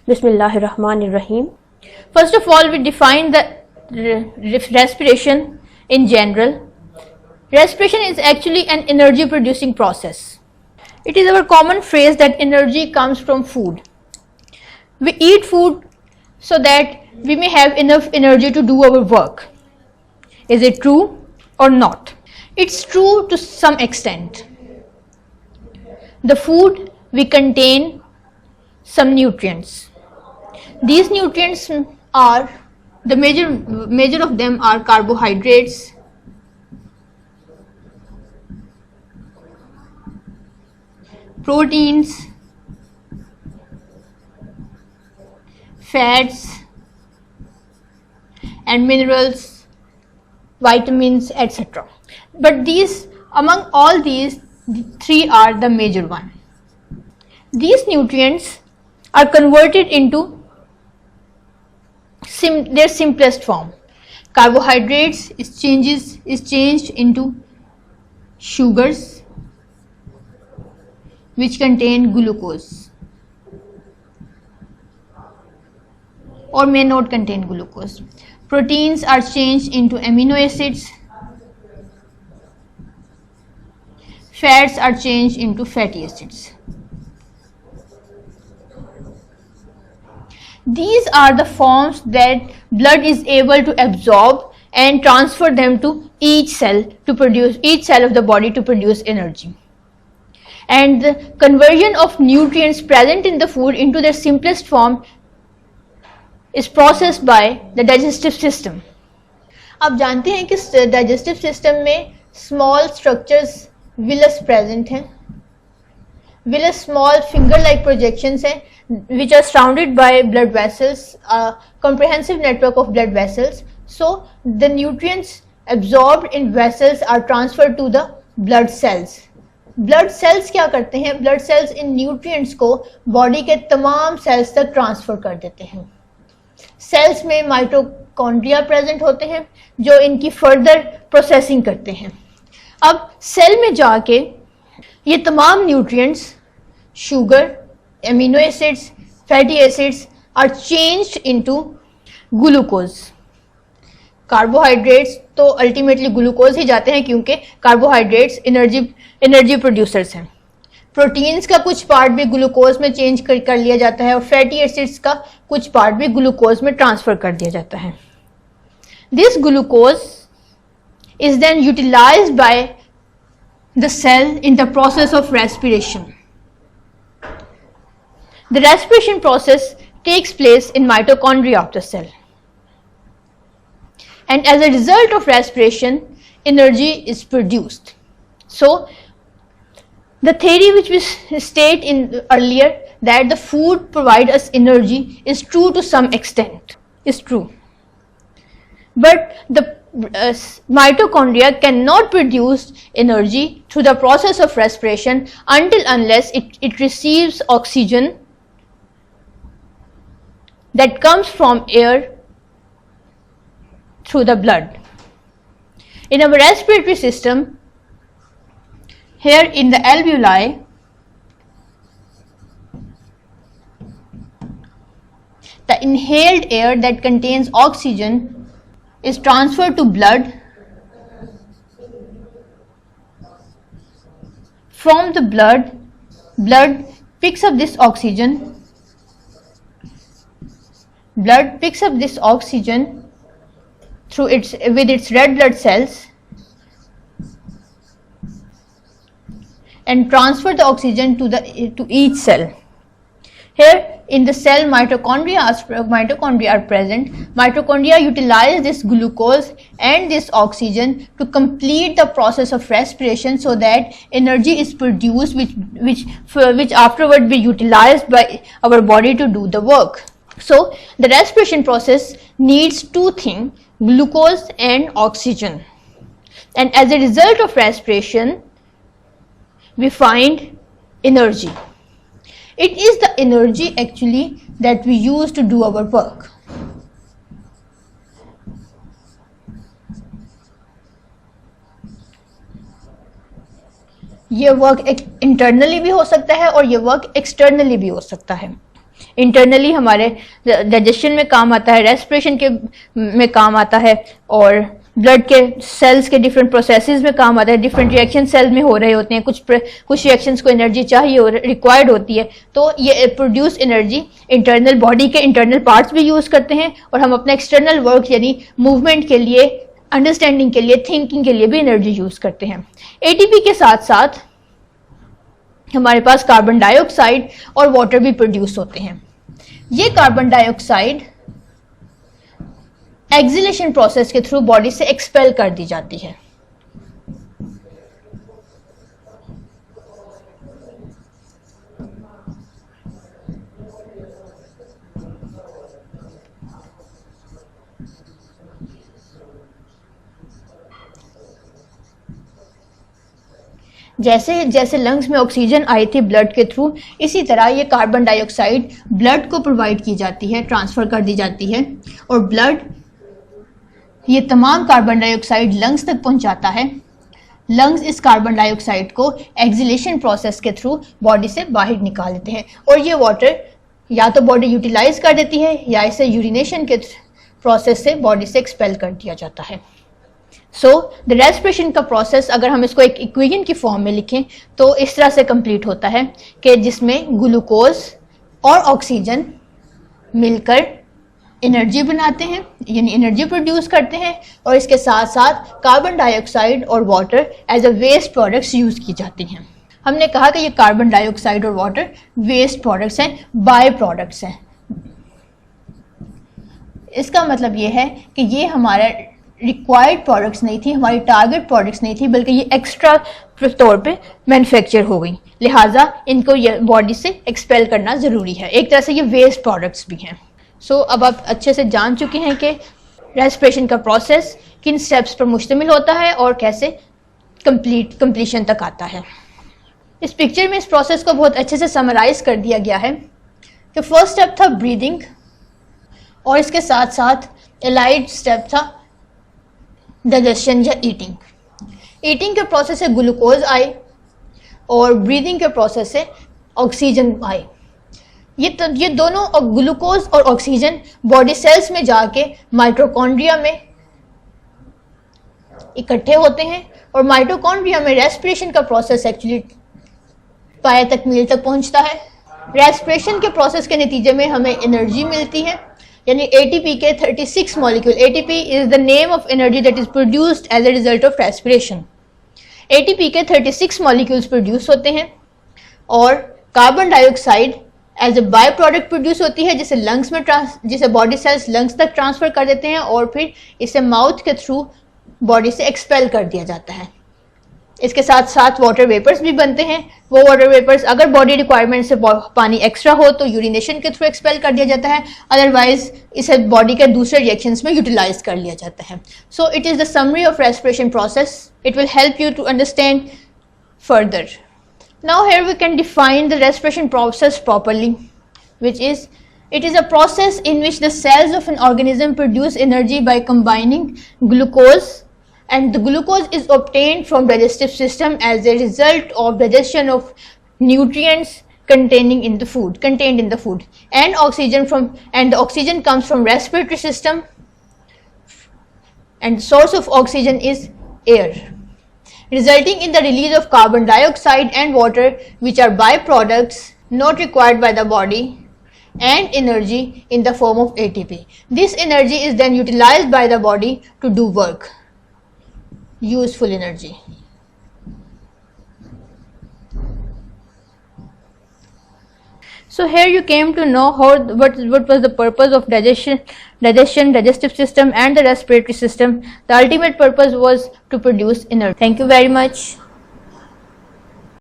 Bismillahirrahmanirrahim. First of all, we define the respiration in general. Respiration is actually an energy producing process. It is our common phrase that energy comes from food. We eat food so that we may have enough energy to do our work. Is it true or not? It's true to some extent. The food we contain some nutrients. These nutrients are, the major of them are carbohydrates, proteins, fats, and minerals, vitamins, etc. But among all these, three are the major one. These nutrients are converted into their simplest form. Carbohydrates is changed into sugars, which contain glucose or may not contain glucose. Proteins are changed into amino acids. Fats are changed into fatty acids. These are the forms that blood is able to absorb and transfer them to each cell of the body to produce energy. And the conversion of nutrients present in the food into their simplest form is processed by the digestive system. आप जानते हैं कि digestive system में small structures villus present हैं. Villus small finger-like projections हैं which are surrounded by blood vessels, a comprehensive network of blood vessels. So the nutrients absorbed in vessels are transferred to the blood cells. Blood cells क्या करते हैं? Blood cells इन nutrients को body के तमाम sales तक transfer कर देते हैं. सेल्स में माइटोकॉन्ड्रिया प्रेजेंट होते हैं जो इनकी फर्दर प्रोसेसिंग करते हैं. अब सेल में जाके ये तमाम nutrients, sugar, amino acids, fatty acids are changed into glucose. Carbohydrates तो अल्टीमेटली ग्लूकोज ही जाते हैं क्योंकि कार्बोहाइड्रेट्स एनर्जी प्रोड्यूसर्स हैं. प्रोटीन्स का कुछ पार्ट भी ग्लूकोज में चेंज कर लिया जाता है और फैटी एसिड्स का कुछ पार्ट भी ग्लूकोज में ट्रांसफर कर दिया जाता है. This glucose is then utilised by the cell in the process of respiration. The respiration process takes place in mitochondria of the cell. And as a result of respiration, energy is produced. So, the theory which we state in earlier that the food provides us energy is true to some extent, is true. But the mitochondria cannot produce energy through the process of respiration unless it receives oxygen that comes from air through the blood. In our respiratory system, here in the alveoli, the inhaled air that contains oxygen is transferred to blood. From the blood picks up this oxygen. Blood picks up this oxygen with its red blood cells and transfer the oxygen to each cell. Here in the cell, mitochondria are present. Mitochondria utilize this glucose and this oxygen to complete the process of respiration so that energy is produced which afterward be utilized by our body to do the work. So the respiration process needs two things, glucose and oxygen. And as a result of respiration, we find energy. It is the energy actually that we use to do our work. ये work internally भी हो सकता है और ये work externally भी हो सकता है. इंटरनली हमारे डाइजेशन में काम आता है, रेस्पिरेशन के में काम आता है, और ब्लड के सेल्स के डिफरेंट प्रोसेसेस में काम आता है। डिफरेंट रिएक्शन सेल में हो रहे होते हैं, कुछ रिएक्शंस को एनर्जी चाहिए और रिक्वायर्ड होती है, तो ये प्रोड्यूस एनर्जी इंटरनल बॉडी के इंटरनल पार्ट्स भी यूज करते हैं, और हम अपने एक्सटर्नल वर्क यानी मूवमेंट के लिए, अंडरस्टैंडिंग के लिए, थिंकिंग के लिए भी एनर्जी यूज करते हैं। एटीपी के साथ साथ हमारे पास कार्बन डाइऑक्साइड और वाटर भी प्रोड्यूस होते हैं। ये कार्बन डाइऑक्साइड एक्सिलेशन प्रोसेस के थ्रू बॉडी से एक्सपेल कर दी जाती है। जैसे जैसे लंग्स में ऑक्सीजन आई थी ब्लड के थ्रू, इसी तरह ये कार्बन डाइऑक्साइड ब्लड को प्रोवाइड की जाती है, ट्रांसफर कर दी जाती है, और ब्लड ये तमाम कार्बन डाइऑक्साइड लंग्स तक पहुंचाता है। लंग्स इस कार्बन डाइऑक्साइड को एक्सिलेशन प्रोसेस के थ्रू बॉडी से बाहर निकाल देते हैं, और ये वाटर या तो बॉडी यूटिलाइज कर देती है या इसे यूरिनेशन के प्रोसेस से बॉडी से एक्सपेल कर दिया जाता है। सो द रेस्पिरेशन का प्रोसेस अगर हम इसको एक इक्वेशन की फॉर्म में लिखें तो इस तरह से कंप्लीट होता है कि जिसमें ग्लूकोज और ऑक्सीजन मिलकर एनर्जी बनाते हैं, यानी एनर्जी प्रोड्यूस करते हैं, और इसके साथ साथ कार्बन डाइऑक्साइड और water as a waste products use की जाती हैं। हमने कहा कि ये कार्बन डाइऑक्साइड और वाटर वेस्ट प्रोडक्ट्स हैं, बाय प्रोडक्ट्स हैं। इसका मतलब ये है कि ये हमारा रिक्वायर्ड प्रोडक्ट्स नहीं थी, हमारी टारगेट प्रोडक्ट्स नहीं थी, बल्कि ये एक्स्ट्रा तौर पे मैन्युफैक्चर हो गई, लिहाजा इनको बॉडी से एक्सपेल करना ज़रूरी है। एक तरह से ये वेस्ट प्रोडक्ट्स भी हैं। सो अब आप अच्छे से जान चुके हैं कि रेस्पिरेशन का प्रोसेस किन स्टेप्स पर मुश्तमिल होता है और कैसे कंप्लीशन तक आता है। इस पिक्चर में इस प्रोसेस को बहुत अच्छे से समराइज कर दिया गया है कि फर्स्ट स्टेप था ब्रीदिंग, और इसके साथ साथ एलाइड स्टेप था डाइजेशन या ईटिंग। ईटिंग के प्रोसेस से ग्लूकोज आए और ब्रीदिंग के प्रोसेस से ऑक्सीजन आए। ये दोनों ग्लूकोज और ऑक्सीजन बॉडी सेल्स में जाके माइटोकॉन्ड्रिया में इकट्ठे होते हैं, और माइटोकॉन्ड्रिया में रेस्पिरेशन का प्रोसेस एक्चुअली पाया तकमील तक पहुंचता है। रेस्पिरेशन के प्रोसेस के नतीजे में हमें एनर्जी मिलती है, यानी एटीपी के 36 molecule. ATP is the name of energy that is produced as a result of respiration. ATP के 36 मॉलिक्यूल्स प्रोड्यूस होते हैं, और carbon dioxide as a by product produce होती है, जिसे बॉडी सेल्स लंग्स तक ट्रांसफर कर देते हैं, और फिर इसे माउथ के थ्रू बॉडी से एक्सपेल कर दिया जाता है। इसके साथ साथ वाटर वेपर्स भी बनते हैं। वो वाटर वेपर्स अगर बॉडी रिक्वायरमेंट से पानी एक्स्ट्रा हो तो यूरिनेशन के थ्रू एक्सपेल कर दिया जाता है, अदरवाइज इसे बॉडी के दूसरे रिएक्शंस में यूटिलाइज कर लिया जाता है। So it is the summary of respiration process. It will help you to understand further. Now here we can define the respiration process properly, which is, it is a process in which the cells of an organism produce energy by combining glucose, and the glucose is obtained from digestive system as a result of digestion of nutrients contained in the food, and the oxygen comes from respiratory system, and the source of oxygen is air, resulting in the release of carbon dioxide and water, which are byproducts not required by the body, and energy in the form of ATP. This energy is then utilized by the body to do work, useful energy. So here you came to know what was the purpose of digestion, digestive system and the respiratory system. The ultimate purpose was to produce energy. Thank you very much.